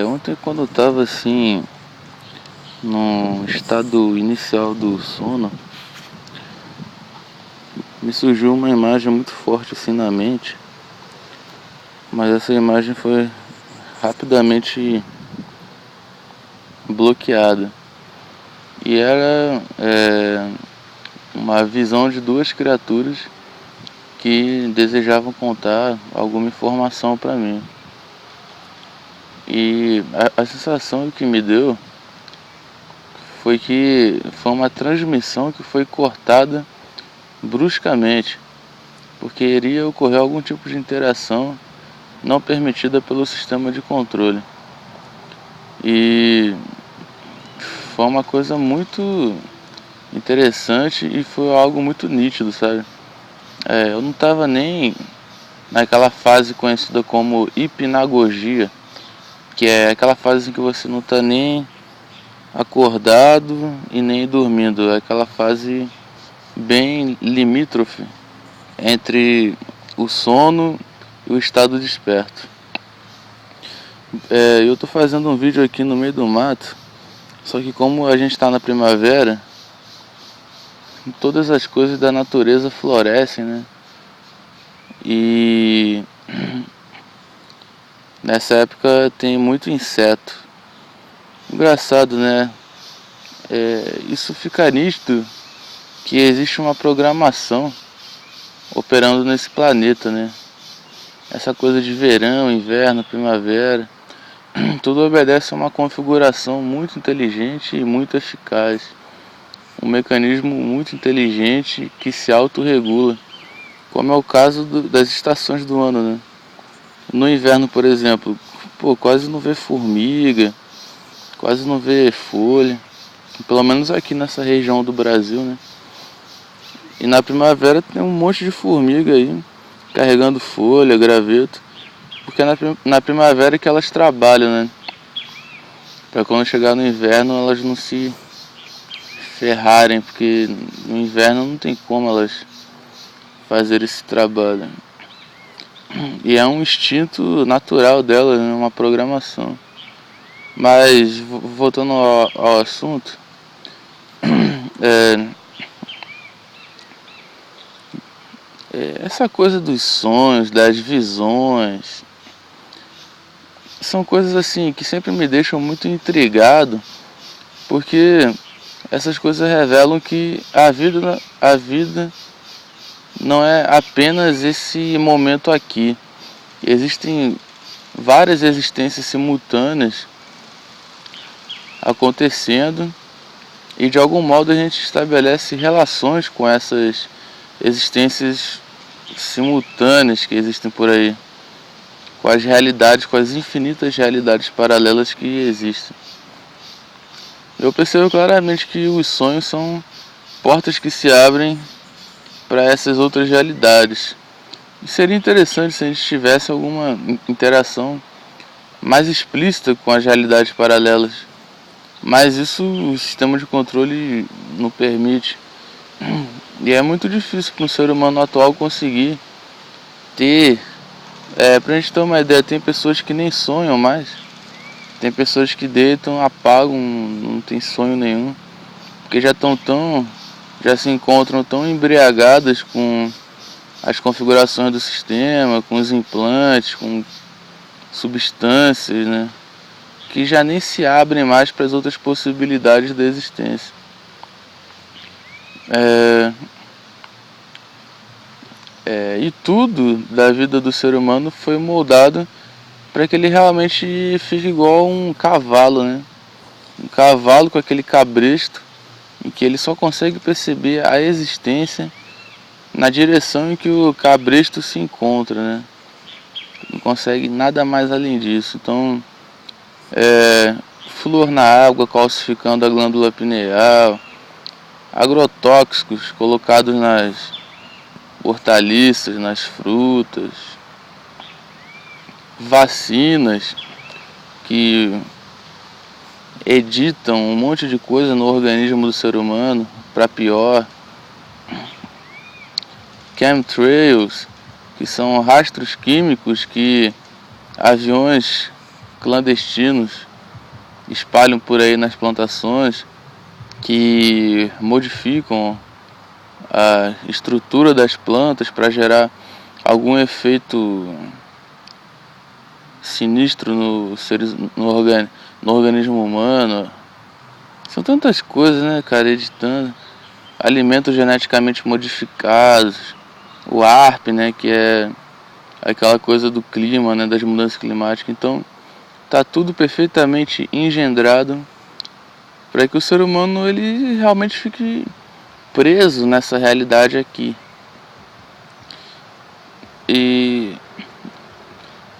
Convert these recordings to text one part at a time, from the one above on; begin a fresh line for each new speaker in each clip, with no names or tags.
Ontem, quando eu tava assim, no estado inicial do sono, me surgiu uma imagem muito forte assim na mente, mas essa imagem foi rapidamente bloqueada. E era uma visão de duas criaturas que desejavam contar alguma informação para mim. E a sensação que me deu foi que foi uma transmissão que foi cortada bruscamente, porque iria ocorrer algum tipo de interação não permitida pelo sistema de controle. E foi uma coisa muito interessante e foi algo muito nítido, sabe? Eu não estava nem naquela fase conhecida como hipnagogia, que é aquela fase em que você não está nem acordado e nem dormindo, é aquela fase bem limítrofe entre o sono e o estado desperto. Eu tô fazendo um vídeo aqui no meio do mato, só que como a gente está na primavera, todas as coisas da natureza florescem, né? E nessa época tem muito inseto. Engraçado, né? Isso fica nítido que existe uma programação operando nesse planeta, né? Essa coisa de verão, inverno, primavera, tudo obedece a uma configuração muito inteligente e muito eficaz. Um mecanismo muito inteligente que se autorregula, como é o caso das estações do ano, né? No inverno, por exemplo, quase não vê formiga, quase não vê folha, pelo menos aqui nessa região do Brasil, né? E na primavera tem um monte de formiga aí, carregando folha, graveto, porque é na primavera que elas trabalham, né? Para quando chegar no inverno elas não se ferrarem, porque no inverno não tem como elas fazer esse trabalho. E é um instinto natural delas, né? Uma programação. Mas voltando ao assunto, essa coisa dos sonhos, das visões, são coisas assim que sempre me deixam muito intrigado, porque essas coisas revelam que a vida não é apenas esse momento aqui. Existem várias existências simultâneas acontecendo e de algum modo a gente estabelece relações com essas existências simultâneas que existem por aí, com as realidades, com as infinitas realidades paralelas que existem. Eu percebo claramente que os sonhos são portas que se abrem para essas outras realidades. E seria interessante se a gente tivesse alguma interação mais explícita com as realidades paralelas, mas isso o sistema de controle não permite. E é muito difícil para um ser humano atual conseguir ter. Pra gente ter uma ideia, tem pessoas que nem sonham mais. Tem pessoas que deitam, apagam, não tem sonho nenhum. Porque já se encontram tão embriagadas com as configurações do sistema, com os implantes, com substâncias, né? Que já nem se abrem mais para as outras possibilidades da existência. E tudo da vida do ser humano foi moldado para que ele realmente fique igual um cavalo, né? Um cavalo com aquele cabresto em que ele só consegue perceber a existência na direção em que o cabresto se encontra, né? Não consegue nada mais além disso. Então, flúor na água calcificando a glândula pineal, agrotóxicos colocados nas hortaliças, nas frutas, vacinas que editam um monte de coisa no organismo do ser humano para pior, chemtrails, que são rastros químicos que aviões clandestinos espalham por aí nas plantações, que modificam a estrutura das plantas para gerar algum efeito sinistro no organismo humano. São tantas coisas, né, cara, editando. Alimentos geneticamente modificados, o ARP, né, que é aquela coisa do clima, né, das mudanças climáticas. Então, tá tudo perfeitamente engendrado para que o ser humano ele realmente fique preso nessa realidade aqui. E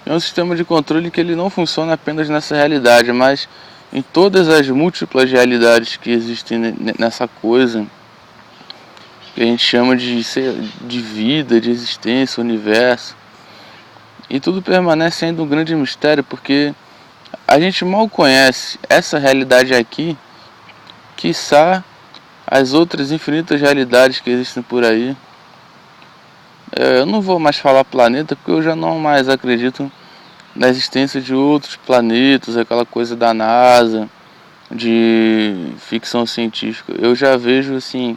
é um sistema de controle que ele não funciona apenas nessa realidade, mas em todas as múltiplas realidades que existem nessa coisa que a gente chama de vida, de existência, universo. E tudo permanece ainda um grande mistério, porque a gente mal conhece essa realidade aqui, quiçá as outras infinitas realidades que existem por aí. Eu não vou mais falar planeta, porque eu já não mais acredito na existência de outros planetas, aquela coisa da NASA, de ficção científica. Eu já vejo assim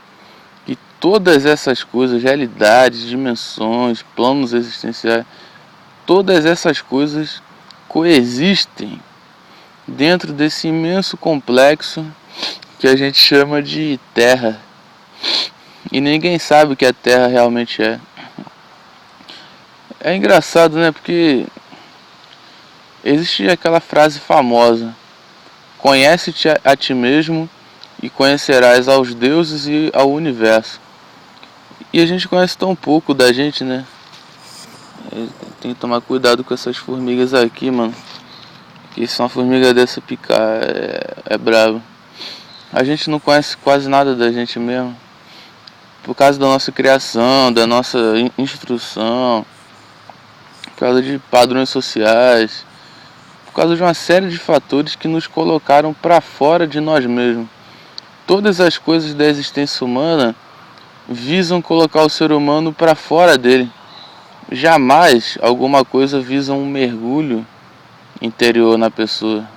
que todas essas coisas, realidades, dimensões, planos existenciais, todas essas coisas coexistem dentro desse imenso complexo que a gente chama de Terra. E ninguém sabe o que a Terra realmente é. É engraçado, né? Porque existe aquela frase famosa: conhece-te a ti mesmo e conhecerás aos deuses e ao universo. E a gente conhece tão pouco da gente, né? Tem que tomar cuidado com essas formigas aqui, mano. Que se uma formiga dessa picar é brabo. A gente não conhece quase nada da gente mesmo. Por causa da nossa criação, da nossa instrução, por causa de padrões sociais, por causa de uma série de fatores que nos colocaram para fora de nós mesmos. Todas as coisas da existência humana visam colocar o ser humano para fora dele. Jamais alguma coisa visa um mergulho interior na pessoa.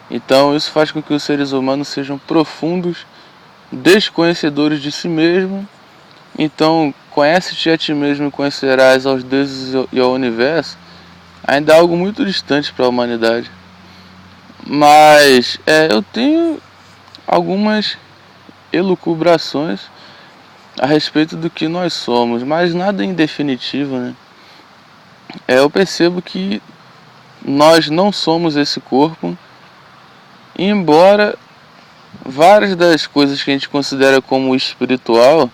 Então isso faz com que os seres humanos sejam profundos desconhecedores de si mesmo. Então, conhece-te a ti mesmo e conhecerás aos deuses e ao universo, ainda é algo muito distante para a humanidade. Mas eu tenho algumas elucubrações a respeito do que nós somos, mas nada em definitivo, né? Eu percebo que nós não somos esse corpo, embora várias das coisas que a gente considera como espiritual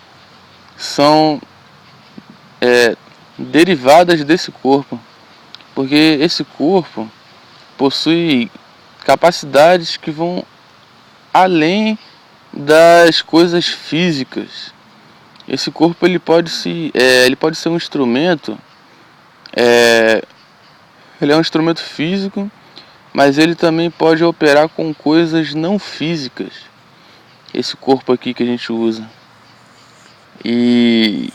são derivadas desse corpo, porque esse corpo possui capacidades que vão além das coisas físicas. Esse corpo ele pode ser um instrumento, ele é um instrumento físico, mas ele também pode operar com coisas não físicas. Esse corpo aqui que a gente usa. E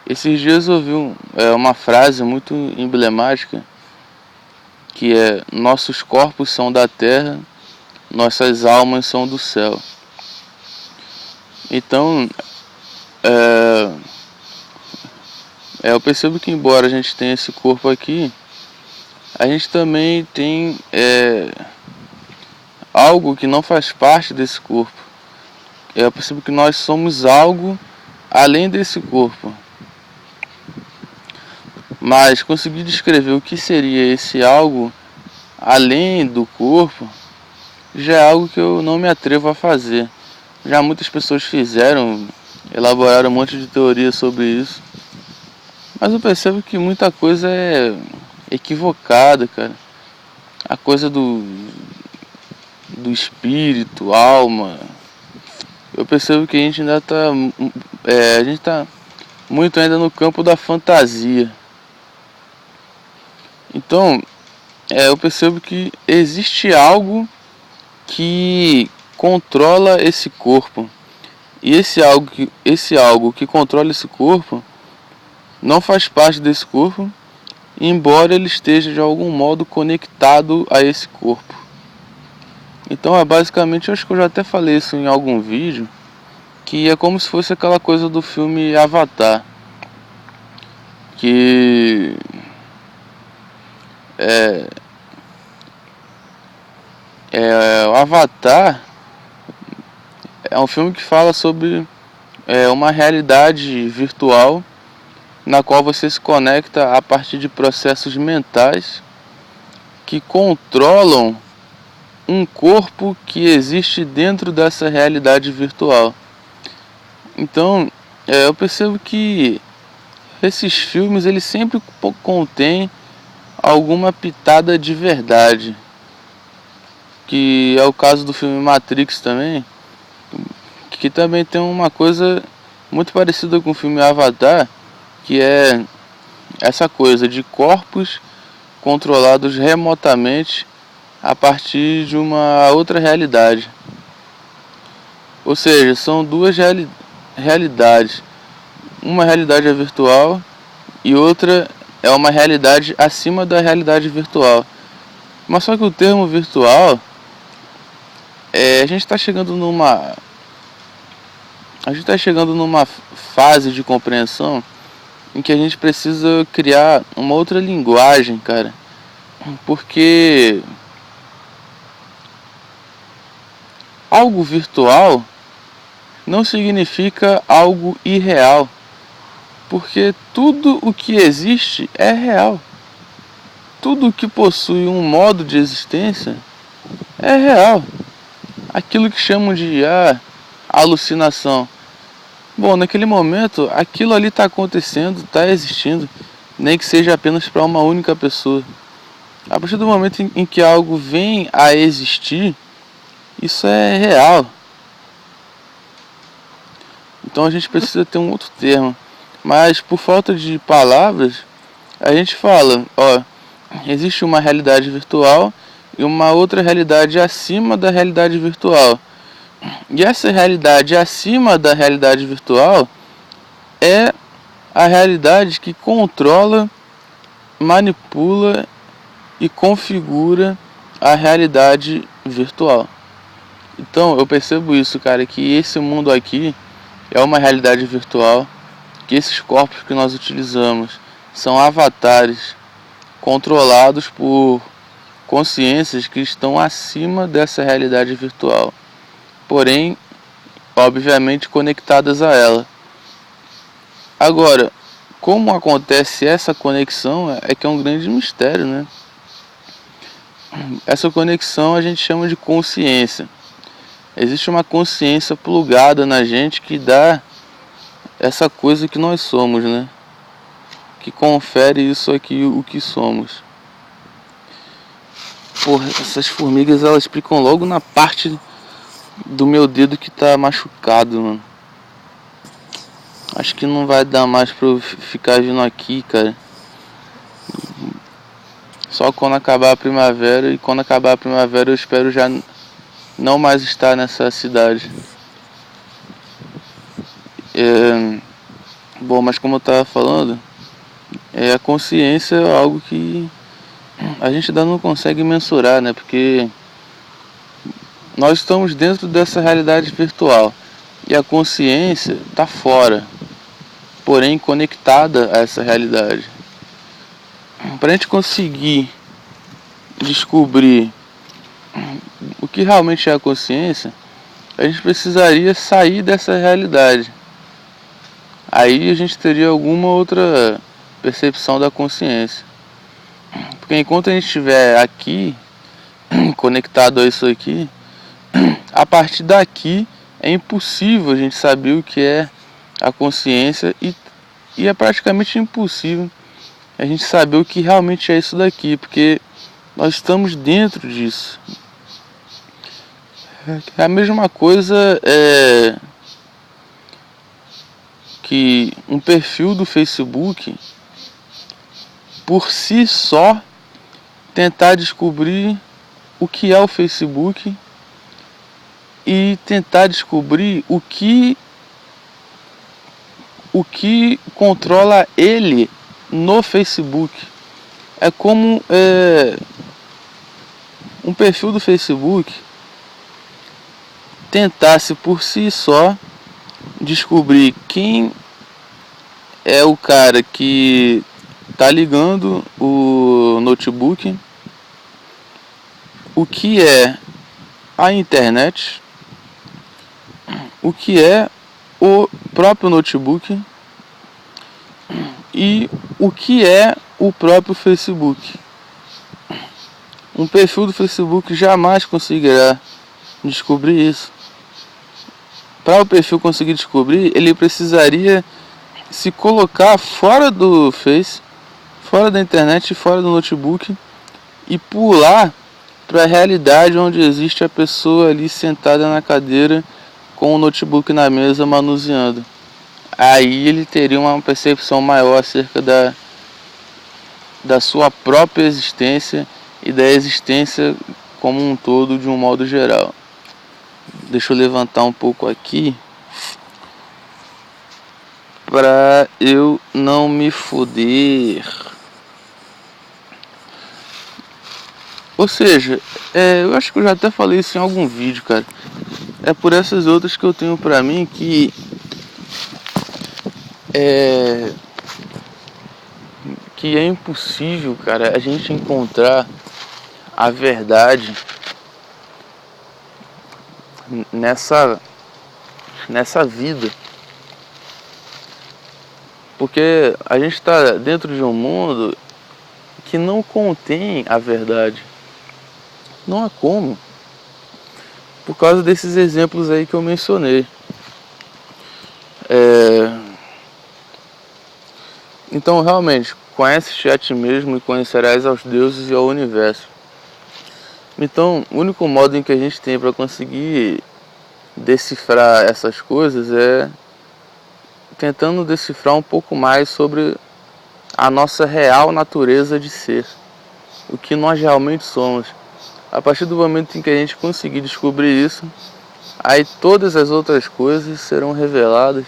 esses dias eu ouvi uma frase muito emblemática, que é: nossos corpos são da terra, nossas almas são do céu. Então, eu percebo que embora a gente tenha esse corpo aqui, a gente também tem algo que não faz parte desse corpo. Eu percebo que nós somos algo além desse corpo. Mas conseguir descrever o que seria esse algo além do corpo já é algo que eu não me atrevo a fazer. Já muitas pessoas fizeram, elaboraram um monte de teorias sobre isso. Mas eu percebo que muita coisa é equivocada, cara. A coisa do espírito, alma. Eu percebo que a gente ainda tá muito ainda no campo da fantasia. Então, eu percebo que existe algo que controla esse corpo. E esse algo que controla esse corpo não faz parte desse corpo, embora ele esteja de algum modo conectado a esse corpo. Então basicamente, eu acho que eu já até falei isso em algum vídeo, que é como se fosse aquela coisa do filme Avatar, que o Avatar é um filme que fala sobre uma realidade virtual na qual você se conecta a partir de processos mentais que controlam um corpo que existe dentro dessa realidade virtual. Então, eu percebo que esses filmes, eles sempre contêm alguma pitada de verdade, que é o caso do filme Matrix também, que também tem uma coisa muito parecida com o filme Avatar, que é essa coisa de corpos controlados remotamente a partir de uma outra realidade. Ou seja, são duas realidades. Uma realidade é virtual e outra é uma realidade acima da realidade virtual. Mas só que o termo virtual, a gente está chegando numa fase de compreensão em que a gente precisa criar uma outra linguagem, cara. Porque algo virtual não significa algo irreal. Porque tudo o que existe é real. Tudo o que possui um modo de existência é real. Aquilo que chamam de alucinação. Bom, naquele momento, aquilo ali está acontecendo, está existindo, nem que seja apenas para uma única pessoa. A partir do momento em que algo vem a existir, isso é real. Então a gente precisa ter um outro termo. Mas por falta de palavras, a gente fala, existe uma realidade virtual e uma outra realidade acima da realidade virtual. E essa realidade acima da realidade virtual é a realidade que controla, manipula e configura a realidade virtual. Então eu percebo isso, cara, que esse mundo aqui é uma realidade virtual, que esses corpos que nós utilizamos são avatares controlados por consciências que estão acima dessa realidade virtual, porém, obviamente, conectadas a ela. Agora, como acontece essa conexão é que é um grande mistério, né? Essa conexão a gente chama de consciência. Existe uma consciência plugada na gente que dá essa coisa que nós somos, né? Que confere isso aqui, o que somos. Porra, essas formigas, elas picam logo na parte do meu dedo que tá machucado, mano. Acho que não vai dar mais pra eu ficar vindo aqui, cara. Só quando acabar a primavera, e quando acabar a primavera eu espero já não mais estar nessa cidade. Bom, mas como eu tava falando, a consciência é algo que a gente ainda não consegue mensurar, né? Porque nós estamos dentro dessa realidade virtual e a consciência está fora, porém conectada a essa realidade. Para a gente conseguir descobrir o que realmente é a consciência, a gente precisaria sair dessa realidade. Aí a gente teria alguma outra percepção da consciência. Porque enquanto a gente estiver aqui, conectado a isso aqui, a partir daqui é impossível a gente saber o que é a consciência e é praticamente impossível a gente saber o que realmente é isso daqui, porque nós estamos dentro disso. A mesma coisa que um perfil do Facebook, por si só, tentar descobrir o que é o Facebook e tentar descobrir o que controla ele no Facebook. É como um perfil do Facebook tentasse por si só descobrir quem é o cara que tá ligando o notebook, o que é a internet, o que é o próprio notebook e o que é o próprio Facebook. Um perfil do Facebook jamais conseguirá descobrir isso. Para o perfil conseguir descobrir, ele precisaria se colocar fora do Face, fora da internet, fora do notebook e pular para a realidade onde existe a pessoa ali sentada na cadeira com o notebook na mesa manuseando. Aí ele teria uma percepção maior acerca da sua própria existência e da existência como um todo de um modo geral. Deixa eu levantar um pouco aqui para eu não me foder. Ou seja, eu acho que eu já até falei isso em algum vídeo, cara. É por essas outras que eu tenho pra mim que é impossível, cara, a gente encontrar a verdade nessa vida. Porque a gente está dentro de um mundo que não contém a verdade. Não há como. Por causa desses exemplos aí que eu mencionei. Então, realmente, conhece-te a ti mesmo e conhecerás aos deuses e ao universo. Então, o único modo em que a gente tem para conseguir decifrar essas coisas é tentando decifrar um pouco mais sobre a nossa real natureza de ser, o que nós realmente somos. A partir do momento em que a gente conseguir descobrir isso, aí todas as outras coisas serão reveladas,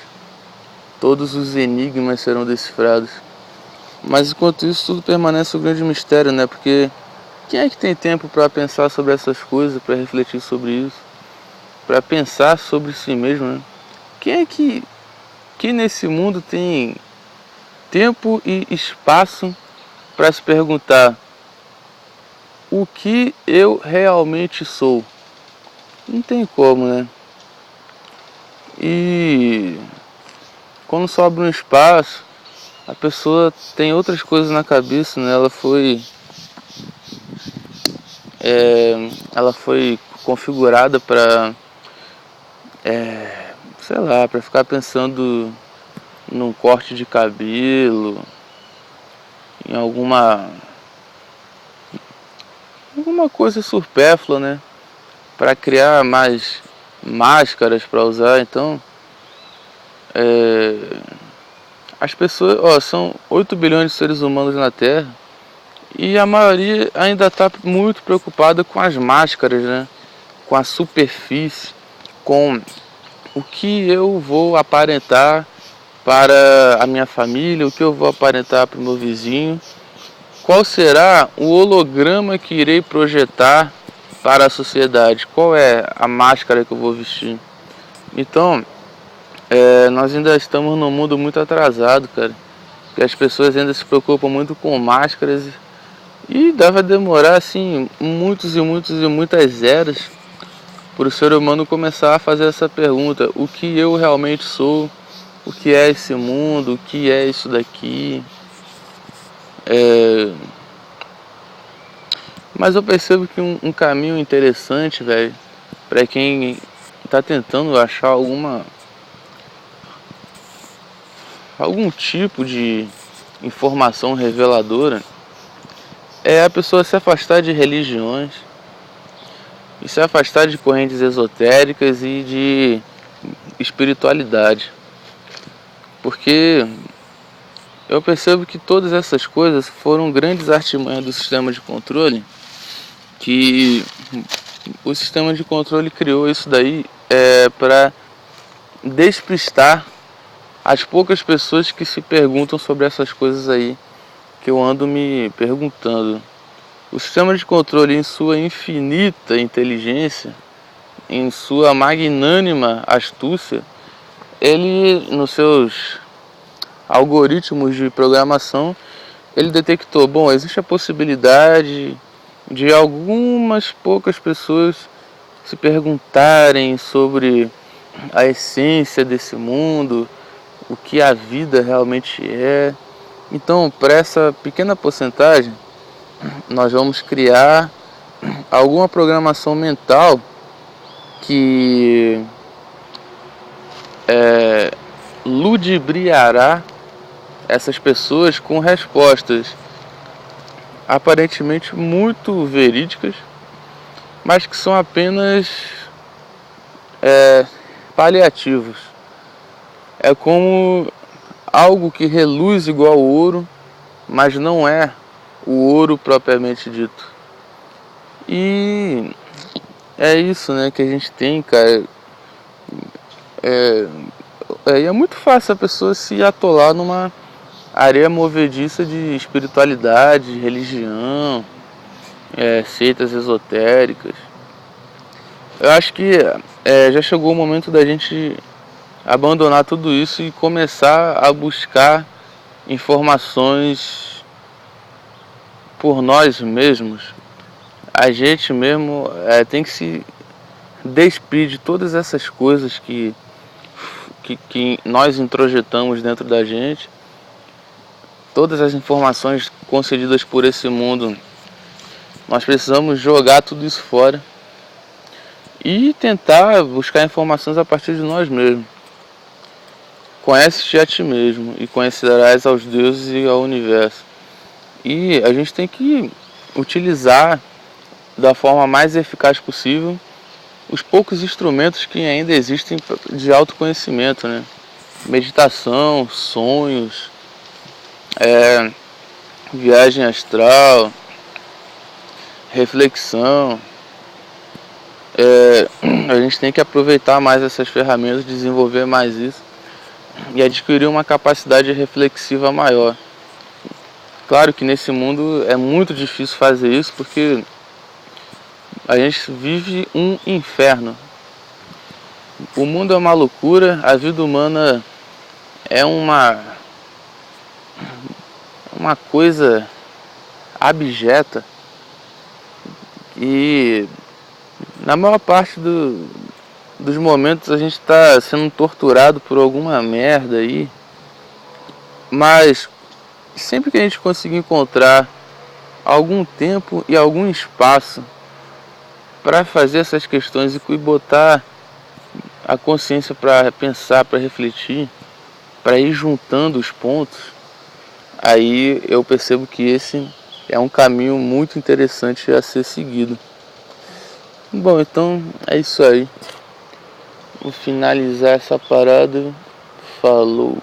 todos os enigmas serão decifrados. Mas enquanto isso tudo permanece um grande mistério, né? Porque quem é que tem tempo para pensar sobre essas coisas, para refletir sobre isso, para pensar sobre si mesmo, né? Quem é que nesse mundo tem tempo e espaço para se perguntar o que eu realmente sou? Não tem como, né? E quando sobra um espaço, a pessoa tem outras coisas na cabeça, né? Ela foi configurada para, sei lá, para ficar pensando num corte de cabelo, em alguma coisa supérflua, né? Para criar mais máscaras para usar. Então, as pessoas, são 8 bilhões de seres humanos na Terra e a maioria ainda está muito preocupada com as máscaras, né? Com a superfície, com o que eu vou aparentar para a minha família, o que eu vou aparentar para o meu vizinho, qual será o holograma que irei projetar para a sociedade, qual é a máscara que eu vou vestir. Então, nós ainda estamos num mundo muito atrasado, cara, que as pessoas ainda se preocupam muito com máscaras e deve demorar assim muitos e muitas eras para o ser humano começar a fazer essa pergunta: o que eu realmente sou? O que é esse mundo? O que é isso daqui? Mas eu percebo que um caminho interessante, velho, para quem está tentando achar algum tipo de informação reveladora, é a pessoa se afastar de religiões e se afastar de correntes esotéricas e de espiritualidade. Porque eu percebo que todas essas coisas foram grandes artimanhas do sistema de controle, que o sistema de controle criou isso daí para despistar as poucas pessoas que se perguntam sobre essas coisas aí, que eu ando me perguntando. O sistema de controle, em sua infinita inteligência, em sua magnânima astúcia, ele, nos seus algoritmos de programação, ele detectou, bom, existe a possibilidade de algumas poucas pessoas se perguntarem sobre a essência desse mundo, o que a vida realmente é. Então, para essa pequena porcentagem, nós vamos criar alguma programação mental que ludibriará essas pessoas com respostas aparentemente muito verídicas, mas que são apenas paliativos. É como algo que reluz igual ouro, mas não é o ouro propriamente dito. E é isso, né, que a gente tem, cara. E é muito fácil a pessoa se atolar numa areia movediça de espiritualidade, religião, seitas esotéricas. Eu acho que já chegou o momento da gente abandonar tudo isso e começar a buscar informações por nós mesmos. A gente mesmo tem que se despir de todas essas coisas que nós introjetamos dentro da gente. Todas as informações concedidas por esse mundo, nós precisamos jogar tudo isso fora e tentar buscar informações a partir de nós mesmos. Conhece-te a ti mesmo e conhecerás aos deuses e ao universo. E a gente tem que utilizar da forma mais eficaz possível os poucos instrumentos que ainda existem de autoconhecimento, né? Meditação, sonhos, viagem astral, reflexão. A gente tem que aproveitar mais essas ferramentas, desenvolver mais isso e adquirir uma capacidade reflexiva maior. Claro que nesse mundo é muito difícil fazer isso porque a gente vive um inferno. O mundo é uma loucura, a vida humana é uma coisa abjeta e na maior parte dos momentos a gente está sendo torturado por alguma merda aí, mas sempre que a gente conseguir encontrar algum tempo e algum espaço para fazer essas questões e botar a consciência para pensar, para refletir, para ir juntando os pontos, aí eu percebo que esse é um caminho muito interessante a ser seguido. Bom, então é isso aí. Vou finalizar essa parada. Falou.